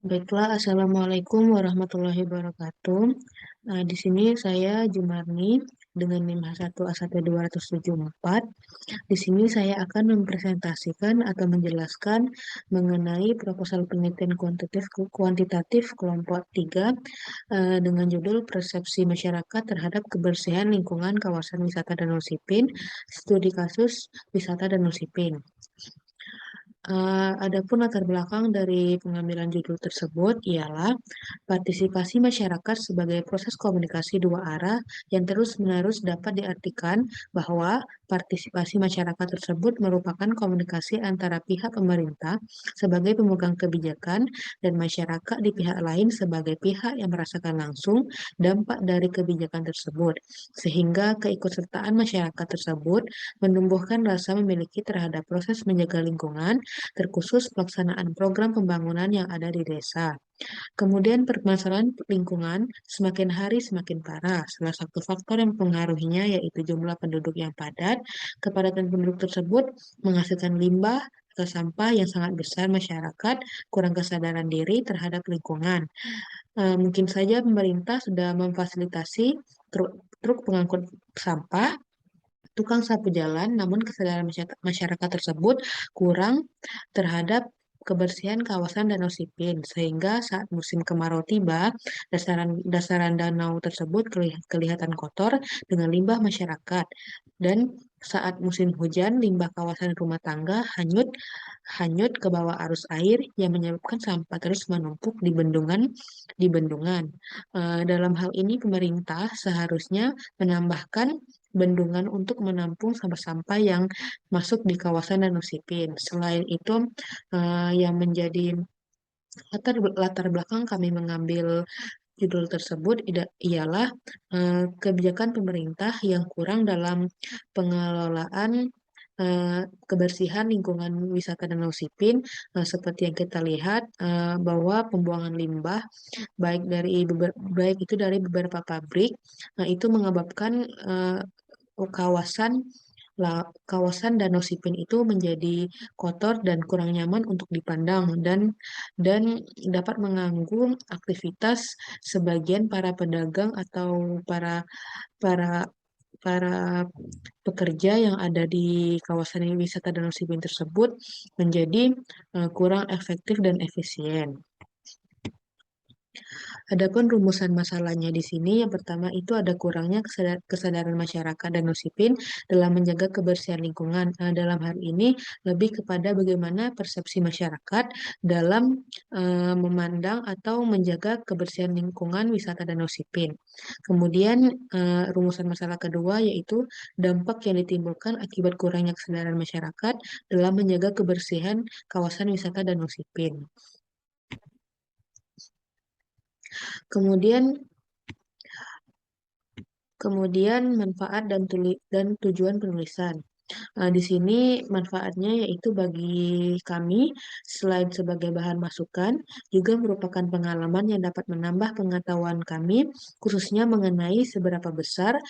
Baiklah, Assalamualaikum warahmatullahi wabarakatuh. Di sini saya Jumarni dengan NIM H1A12274. Di sini saya akan mempresentasikan atau menjelaskan mengenai proposal penelitian kuantitatif kelompok 3 dengan judul Persepsi Masyarakat Terhadap Kebersihan Lingkungan Kawasan Wisata Danau Sipin, Studi Kasus Wisata Danau Sipin. Adapun latar belakang dari pengambilan judul tersebut ialah partisipasi masyarakat sebagai proses komunikasi dua arah yang terus-menerus dapat diartikan bahwa partisipasi masyarakat tersebut merupakan komunikasi antara pihak pemerintah sebagai pemegang kebijakan dan masyarakat di pihak lain sebagai pihak yang merasakan langsung dampak dari kebijakan tersebut, sehingga keikutsertaan masyarakat tersebut menumbuhkan rasa memiliki terhadap proses menjaga lingkungan terkhusus pelaksanaan program pembangunan yang ada di desa. Kemudian permasalahan lingkungan semakin hari semakin parah. Salah satu faktor yang mempengaruhinya yaitu jumlah penduduk yang padat. Kepadatan penduduk tersebut menghasilkan limbah atau sampah yang sangat besar masyarakat kurang kesadaran diri terhadap lingkungan. Mungkin saja pemerintah sudah memfasilitasi truk pengangkut sampah, tukang sapu jalan, namun kesadaran masyarakat tersebut kurang terhadap kebersihan kawasan Danau Sipin, sehingga saat musim kemarau tiba, dasaran danau tersebut kelihatan kotor dengan limbah masyarakat. Dan saat musim hujan, limbah kawasan rumah tangga hanyut hanyut ke bawah arus air yang menyebabkan sampah terus menumpuk di bendungan. Dalam hal ini pemerintah seharusnya menambahkan bendungan untuk menampung sampah-sampah yang masuk di kawasan Danau Sipin. Selain itu, yang menjadi latar belakang kami mengambil judul tersebut ialah kebijakan pemerintah yang kurang dalam pengelolaan kebersihan lingkungan wisata Danau Sipin. Seperti yang kita lihat bahwa pembuangan limbah baik itu dari beberapa pabrik, itu menyebabkan kawasan kawasan Danau Sipin itu menjadi kotor dan kurang nyaman untuk dipandang dan dapat mengganggu aktivitas sebagian para pedagang atau para para pekerja yang ada di kawasan wisata Danau Sipin tersebut menjadi kurang efektif dan efisien. Adapun rumusan masalahnya di sini, yang pertama itu ada kurangnya kesadaran masyarakat dan Sipin dalam menjaga kebersihan lingkungan. Dalam hal ini lebih kepada bagaimana persepsi masyarakat dalam memandang atau menjaga kebersihan lingkungan wisata Danau Sipin. Kemudian rumusan masalah kedua yaitu dampak yang ditimbulkan akibat kurangnya kesadaran masyarakat dalam menjaga kebersihan kawasan wisata Danau Sipin. Kemudian Kemudian manfaat dan tujuan penulisan. Di sini manfaatnya yaitu bagi kami, selain sebagai bahan masukan, juga merupakan pengalaman yang dapat menambah pengetahuan kami, khususnya mengenai seberapa besar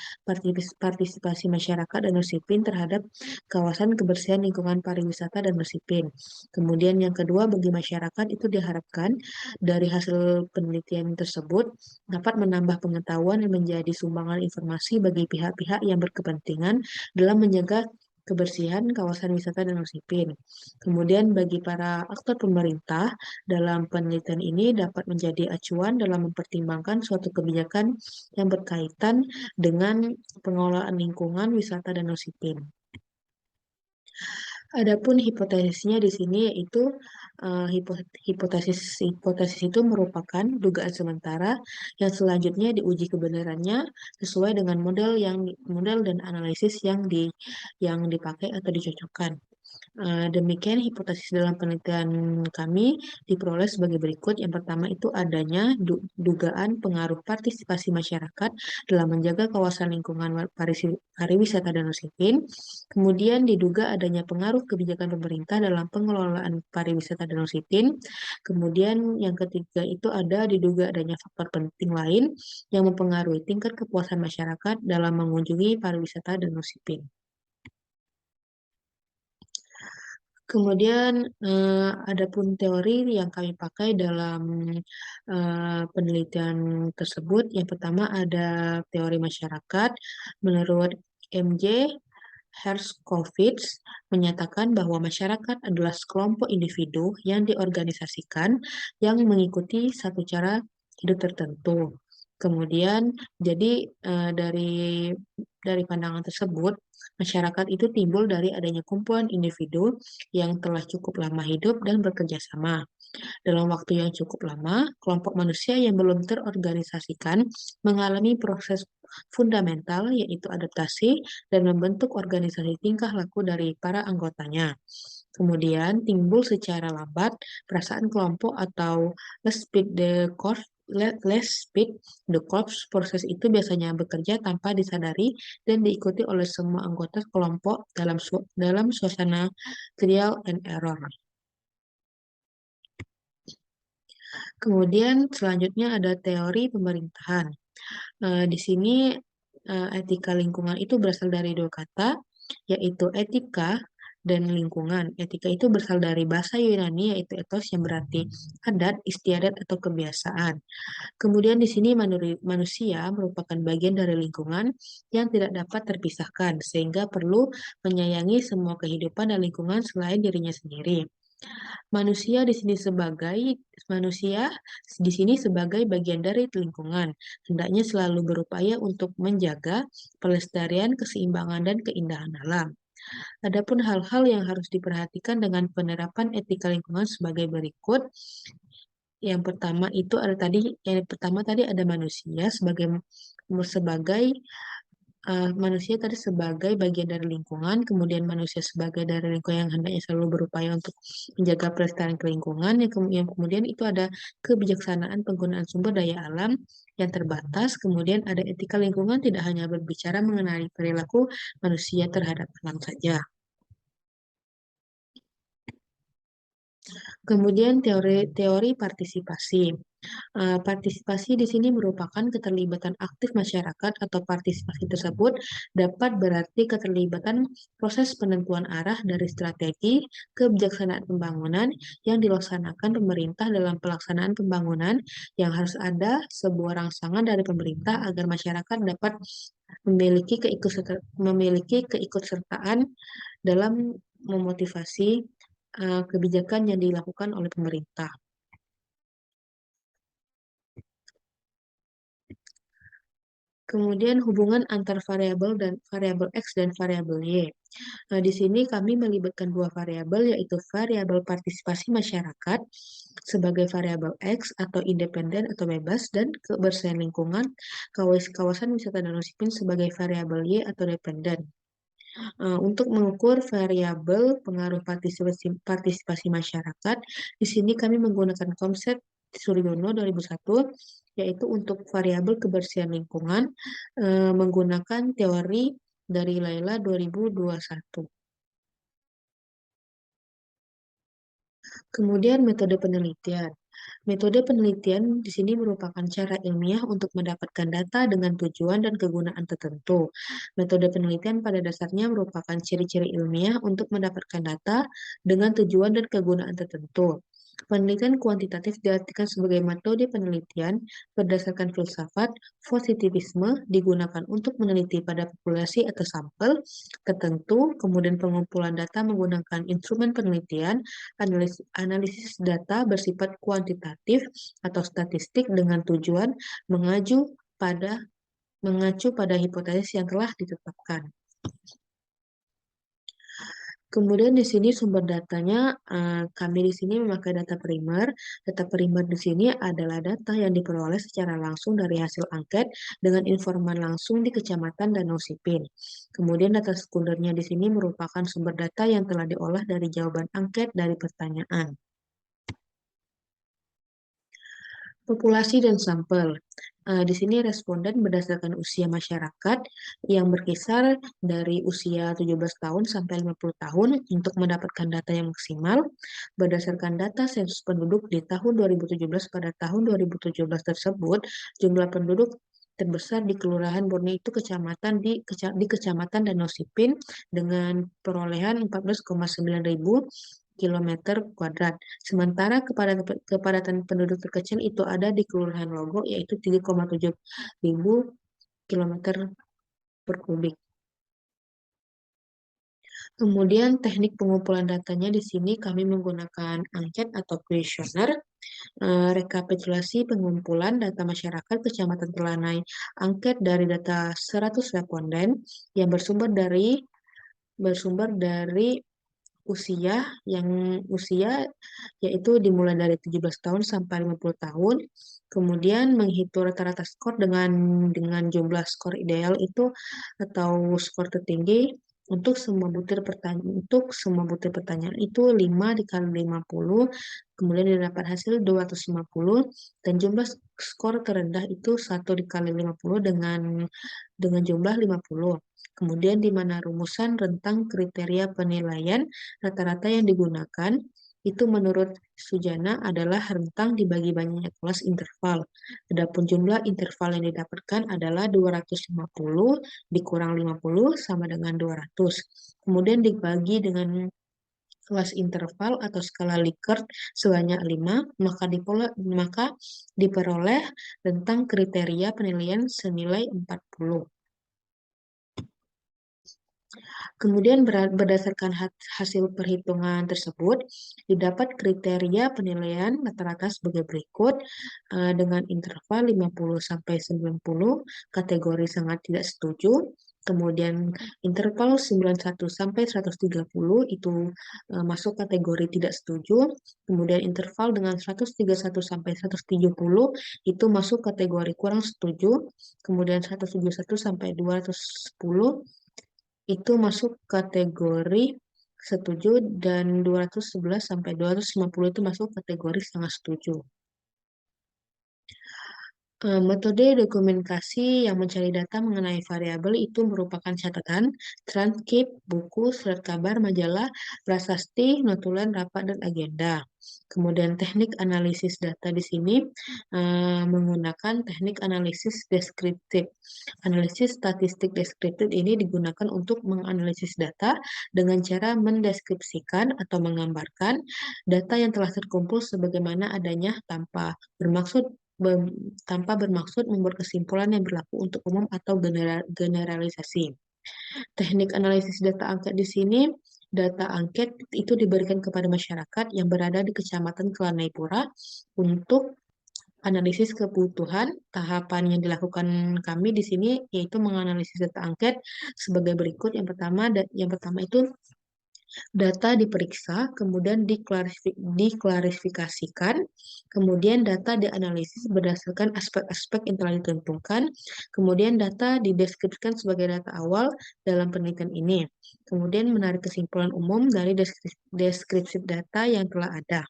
partisipasi masyarakat Danau Sipin terhadap kawasan kebersihan lingkungan pariwisata Danau Sipin. Kemudian yang kedua, bagi masyarakat itu diharapkan dari hasil penelitian tersebut dapat menambah pengetahuan yang menjadi sumbangan informasi bagi pihak-pihak yang berkepentingan dalam menjaga kebersihan kawasan wisata Danau Sipin. Kemudian bagi para aktor pemerintah dalam penelitian ini dapat menjadi acuan dalam mempertimbangkan suatu kebijakan yang berkaitan dengan pengelolaan lingkungan wisata Danau Sipin. Adapun hipotesisnya di sini yaitu hipotesis itu merupakan dugaan sementara yang selanjutnya diuji kebenarannya sesuai dengan model dan analisis yang dipakai atau dicocokkan. Demikian hipotesis dalam penelitian kami diperoleh sebagai berikut. Yang pertama itu adanya dugaan pengaruh partisipasi masyarakat dalam menjaga kawasan lingkungan pariwisata Danau Sipin. Kemudian diduga adanya pengaruh kebijakan pemerintah dalam pengelolaan pariwisata Danau Sipin. Kemudian yang ketiga itu diduga adanya faktor penting lain yang mempengaruhi tingkat kepuasan masyarakat dalam mengunjungi pariwisata Danau Sipin. Kemudian ada pun teori yang kami pakai dalam penelitian tersebut. Yang pertama ada teori masyarakat. Menurut MJ Herskovits menyatakan bahwa masyarakat adalah sekelompok individu yang diorganisasikan yang mengikuti satu cara hidup tertentu. Kemudian, jadi dari pandangan tersebut, masyarakat itu timbul dari adanya kumpulan individu yang telah cukup lama hidup dan bekerja sama. Dalam waktu yang cukup lama, kelompok manusia yang belum terorganisasikan mengalami proses fundamental yaitu adaptasi dan membentuk organisasi tingkah laku dari para anggotanya. Kemudian timbul secara lambat perasaan kelompok atau Lespit the Corps. Lespit the Corps. Proses itu biasanya bekerja tanpa disadari dan diikuti oleh semua anggota kelompok dalam suasana trial and error. Kemudian selanjutnya ada teori pemerintahan. Di sini etika lingkungan itu berasal dari dua kata, yaitu etika dan lingkungan. Etika itu berasal dari bahasa Yunani, yaitu ethos yang berarti adat, istiadat, atau kebiasaan. Kemudian di sini manusia merupakan bagian dari lingkungan yang tidak dapat terpisahkan, sehingga perlu menyayangi semua kehidupan dan lingkungan selain dirinya sendiri. Manusia di sini sebagai manusia di sini sebagai bagian dari lingkungan, hendaknya selalu berupaya untuk menjaga pelestarian, keseimbangan, dan keindahan alam. Adapun hal-hal yang harus diperhatikan dengan penerapan etika lingkungan sebagai berikut. Yang pertama tadi ada manusia sebagai manusia tadi sebagai bagian dari lingkungan, kemudian manusia sebagai dari lingkungan yang hendaknya selalu berupaya untuk menjaga pelestarian lingkungan, yang kemudian itu ada kebijaksanaan penggunaan sumber daya alam yang terbatas, kemudian ada etika lingkungan tidak hanya berbicara mengenai perilaku manusia terhadap alam saja. Kemudian teori partisipasi. Partisipasi di sini merupakan keterlibatan aktif masyarakat atau partisipasi tersebut dapat berarti keterlibatan proses penentuan arah dari strategi kebijaksanaan pembangunan yang dilaksanakan pemerintah dalam pelaksanaan pembangunan yang harus ada sebuah rangsangan dari pemerintah agar masyarakat dapat memiliki keikutsertaan dalam memotivasi kebijakan yang dilakukan oleh pemerintah. Kemudian hubungan antar variabel dan variabel X dan variabel Y. Nah, di sini kami melibatkan dua variabel, yaitu variabel partisipasi masyarakat sebagai variabel X atau independen atau bebas, dan kebersihan lingkungan kawasan wisata Danau Sipin sebagai variabel Y atau dependen. Untuk mengukur variabel pengaruh partisipasi masyarakat, di sini kami menggunakan konsep Suryono 2001, yaitu untuk variabel kebersihan lingkungan menggunakan teori dari Laila 2021. Kemudian metode penelitian. Metode penelitian di sini merupakan cara ilmiah untuk mendapatkan data dengan tujuan dan kegunaan tertentu. Metode penelitian pada dasarnya merupakan ciri-ciri ilmiah untuk mendapatkan data dengan tujuan dan kegunaan tertentu. Penelitian kuantitatif diartikan sebagai metode penelitian berdasarkan filsafat positivisme digunakan untuk meneliti pada populasi atau sampel tertentu, kemudian pengumpulan data menggunakan instrumen penelitian, analisis data bersifat kuantitatif atau statistik dengan tujuan pada mengacu pada hipotesis yang telah ditetapkan. Kemudian di sini sumber datanya, kami di sini memakai data primer. Data primer di sini adalah data yang diperoleh secara langsung dari hasil angket dengan informan langsung di Kecamatan Danau Sipin. Kemudian data sekundernya di sini merupakan sumber data yang telah diolah dari jawaban angket dari pertanyaan. Populasi dan sampel. Di sini responden berdasarkan usia masyarakat yang berkisar dari usia 17 tahun sampai 50 tahun untuk mendapatkan data yang maksimal. Berdasarkan data sensus penduduk di tahun 2017 pada tahun 2017 tersebut, jumlah penduduk terbesar di Kelurahan Murni itu di Kecamatan Danau Sipin dengan perolehan 14,9 ribu kilometer kuadrat. Sementara kepadatan penduduk terkecil itu ada di Kelurahan Logo yaitu 3,7 ribu kilometer per kubik. Kemudian teknik pengumpulan datanya di sini kami menggunakan angket atau kuesioner, rekapitulasi pengumpulan data masyarakat Kecamatan Telanai, angket dari data 100 responden yang bersumber dari usia usia yaitu dimulai dari 17 tahun sampai 50 tahun. Kemudian menghitung rata-rata skor dengan jumlah skor ideal itu atau skor tertinggi untuk semua butir pertanyaan itu 5 dikali 50, kemudian didapat hasil 250 dan jumlah skor terendah itu 1 dikali 50 dengan jumlah 50. Kemudian di mana rumusan rentang kriteria penilaian rata-rata yang digunakan itu menurut Sujana adalah rentang dibagi banyaknya kelas interval. Adapun jumlah interval yang didapatkan adalah 250 dikurang 50 sama dengan 200. Kemudian dibagi dengan kelas interval atau skala Likert sebanyak 5, maka diperoleh rentang kriteria penilaian senilai 40. Kemudian berdasarkan hasil perhitungan tersebut, didapat kriteria penilaian rata-rata sebagai berikut dengan interval 50 sampai 90, kategori sangat tidak setuju. Kemudian interval 91 sampai 130 itu masuk kategori tidak setuju. Kemudian interval dengan 131 sampai 170 itu masuk kategori kurang setuju. Kemudian 171 sampai 210 itu masuk kategori setuju dan 211 sampai 250 itu masuk kategori sangat setuju. Metode dokumentasi yang mencari data mengenai variabel itu merupakan catatan, transkrip, buku, surat kabar, majalah, prasasti, notulen, rapat, dan agenda. Kemudian teknik analisis data di sini menggunakan teknik analisis deskriptif. Analisis statistik deskriptif ini digunakan untuk menganalisis data dengan cara mendeskripsikan atau menggambarkan data yang telah terkumpul sebagaimana adanya tanpa bermaksud membuat kesimpulan yang berlaku untuk umum atau generalisasi. Teknik analisis data angket di sini, data angket itu diberikan kepada masyarakat yang berada di Kecamatan Kelanaipura untuk analisis kebutuhan. Tahapan yang dilakukan kami di sini yaitu menganalisis data angket sebagai berikut. Yang pertama itu data diperiksa, kemudian diklarifikasikan, kemudian data dianalisis berdasarkan aspek-aspek yang telah ditentukan, kemudian data dideskripsikan sebagai data awal dalam penelitian ini, kemudian menarik kesimpulan umum dari deskripsi data yang telah ada.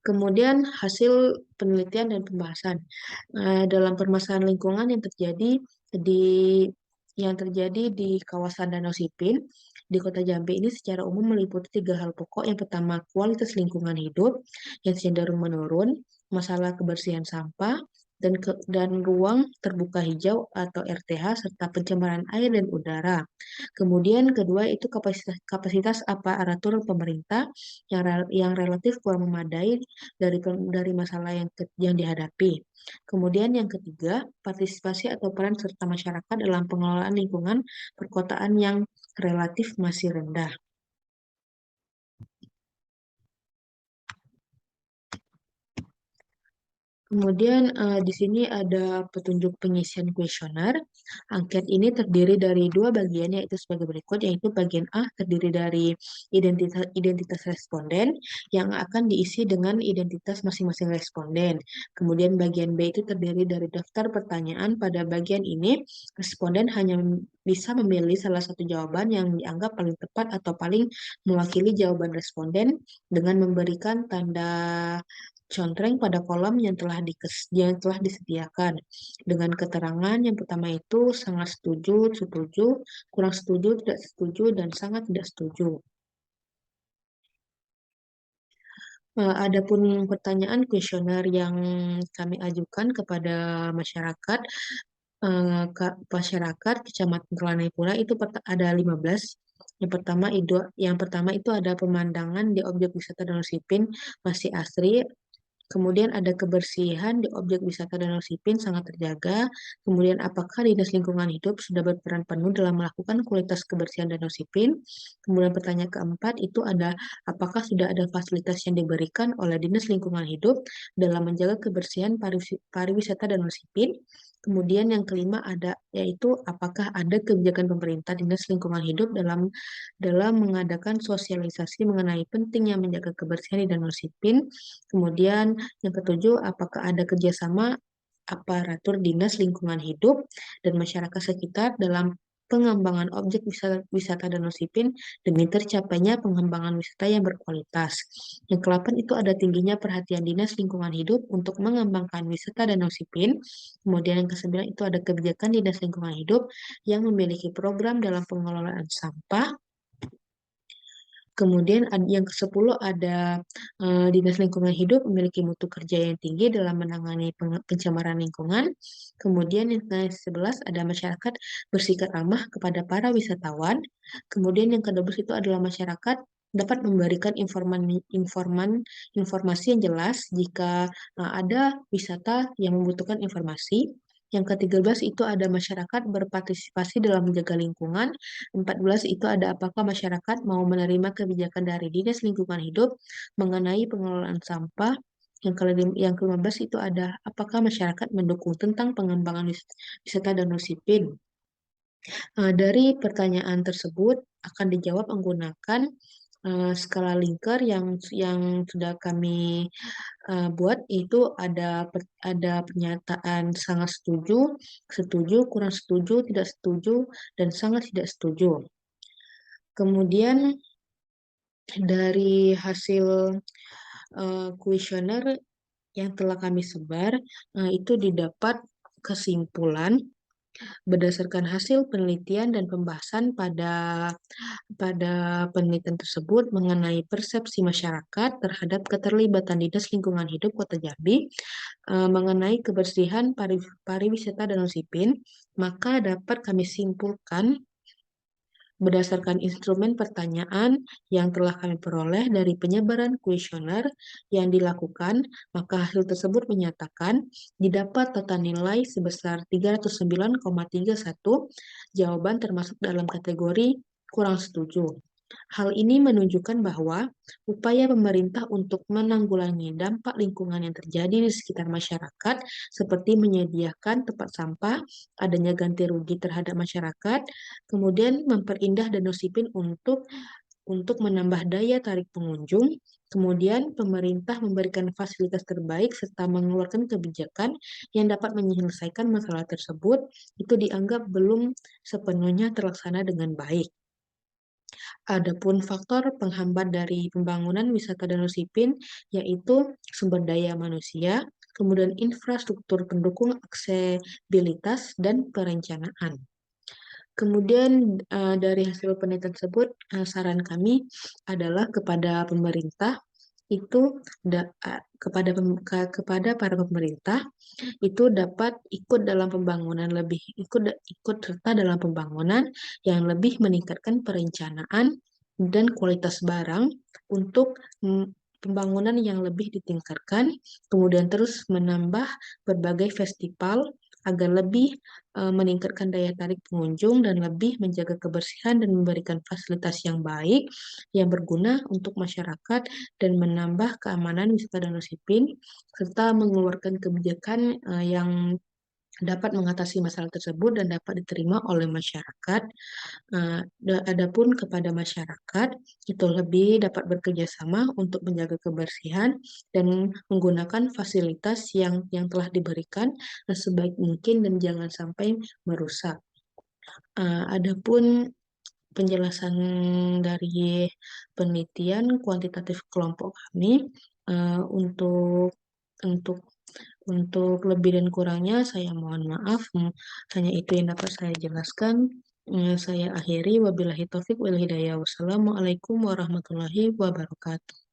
Kemudian hasil penelitian dan pembahasan dalam permasalahan lingkungan yang terjadi di kawasan Danau Sipin di Kota Jambi ini secara umum meliputi 3 hal pokok. Yang pertama, kualitas lingkungan hidup yang cenderung menurun, masalah kebersihan sampah, dan ruang terbuka hijau atau RTH, serta pencemaran air dan udara. Kemudian kedua itu kapasitas aparatur pemerintah yang relatif kurang memadai dari masalah yang dihadapi. Kemudian yang ketiga, partisipasi atau peran serta masyarakat dalam pengelolaan lingkungan perkotaan yang relatif masih rendah. Kemudian di sini ada petunjuk pengisian kuesioner. Angket ini terdiri dari 2 bagian yaitu sebagai berikut, yaitu bagian A terdiri dari identitas responden yang akan diisi dengan identitas masing-masing responden. Kemudian bagian B itu terdiri dari daftar pertanyaan. Pada bagian ini responden hanya bisa memilih salah satu jawaban yang dianggap paling tepat atau paling mewakili jawaban responden dengan memberikan tanda contreng pada kolom yang telah disediakan dengan keterangan yang pertama itu sangat setuju, setuju, kurang setuju, tidak setuju, dan sangat tidak setuju. Adapun pertanyaan kuesioner yang kami ajukan kepada masyarakat, masyarakat Kecamatan Telanekura itu ada 15. Yang pertama itu ada pemandangan di objek wisata Danau Sipin masih asri. Kemudian ada kebersihan di objek wisata Danau Sipin sangat terjaga. Kemudian apakah Dinas Lingkungan Hidup sudah berperan penuh dalam melakukan kualitas kebersihan Danau Sipin? Kemudian pertanyaan keempat itu ada apakah sudah ada fasilitas yang diberikan oleh Dinas Lingkungan Hidup dalam menjaga kebersihan pariwisata Danau Sipin? Kemudian yang kelima ada yaitu apakah ada kebijakan pemerintah Dinas Lingkungan Hidup dalam mengadakan sosialisasi mengenai pentingnya menjaga kebersihan di Danau Sipin. Kemudian yang ketujuh, apakah ada kerjasama aparatur Dinas Lingkungan Hidup dan masyarakat sekitar dalam pengembangan objek wisata Danau Sipin demi tercapainya pengembangan wisata yang berkualitas. Yang ke-8 itu ada tingginya perhatian Dinas Lingkungan Hidup untuk mengembangkan wisata Danau Sipin. Kemudian yang ke-9 itu ada kebijakan Dinas Lingkungan Hidup yang memiliki program dalam pengelolaan sampah. Kemudian yang ke-10 ada Dinas Lingkungan Hidup memiliki mutu kerja yang tinggi dalam menangani pencemaran lingkungan. Kemudian yang ke-11 ada masyarakat bersikap ramah kepada para wisatawan. Kemudian yang ke-12 itu adalah masyarakat dapat memberikan informasi yang jelas jika ada wisata yang membutuhkan informasi. Yang ke-13 itu ada masyarakat berpartisipasi dalam menjaga lingkungan. 14 itu ada apakah masyarakat mau menerima kebijakan dari Dinas Lingkungan Hidup mengenai pengelolaan sampah. Yang ke-15 itu ada apakah masyarakat mendukung tentang pengembangan wisata Danau Sipin. Dari pertanyaan tersebut akan dijawab menggunakan skala Likert yang sudah kami buat. Itu ada pernyataan sangat setuju, setuju, kurang setuju, tidak setuju, dan sangat tidak setuju. Kemudian dari hasil kuesioner yang telah kami sebar, itu didapat kesimpulan berdasarkan hasil penelitian dan pembahasan pada penelitian tersebut mengenai persepsi masyarakat terhadap keterlibatan Dinas Lingkungan Hidup Kota Jambi mengenai kebersihan pariwisata Danau Sipin, maka dapat kami simpulkan berdasarkan instrumen pertanyaan yang telah kami peroleh dari penyebaran kuesioner yang dilakukan, maka hasil tersebut menyatakan didapat total nilai sebesar 309,31 jawaban termasuk dalam kategori kurang setuju. Hal ini menunjukkan bahwa upaya pemerintah untuk menanggulangi dampak lingkungan yang terjadi di sekitar masyarakat, seperti menyediakan tempat sampah, adanya ganti rugi terhadap masyarakat, kemudian memperindah Danau Sipin untuk menambah daya tarik pengunjung, kemudian pemerintah memberikan fasilitas terbaik serta mengeluarkan kebijakan yang dapat menyelesaikan masalah tersebut, itu dianggap belum sepenuhnya terlaksana dengan baik. Adapun faktor penghambat dari pembangunan wisata Danau Sipin yaitu sumber daya manusia, kemudian infrastruktur pendukung aksesibilitas dan perencanaan. Kemudian dari hasil penelitian tersebut, saran kami adalah kepada pemerintah itu kepada para pemerintah itu dapat ikut dalam pembangunan ikut serta dalam pembangunan yang lebih meningkatkan perencanaan dan kualitas barang untuk pembangunan yang lebih ditingkatkan, kemudian terus menambah berbagai festival agar lebih meningkatkan daya tarik pengunjung dan lebih menjaga kebersihan dan memberikan fasilitas yang baik yang berguna untuk masyarakat dan menambah keamanan wisata Danau Sipin serta mengeluarkan kebijakan yang dapat mengatasi masalah tersebut dan dapat diterima oleh masyarakat. Adapun kepada masyarakat, itu lebih dapat bekerja sama untuk menjaga kebersihan dan menggunakan fasilitas yang telah diberikan sebaik mungkin dan jangan sampai merusak. Adapun penjelasan dari penelitian kuantitatif kelompok kami untuk untuk untuk lebih dan kurangnya saya mohon maaf. Hanya itu yang dapat saya jelaskan. Saya akhiri wabillahi taufik wal hidayah. Wassalamualaikum warahmatullahi wabarakatuh.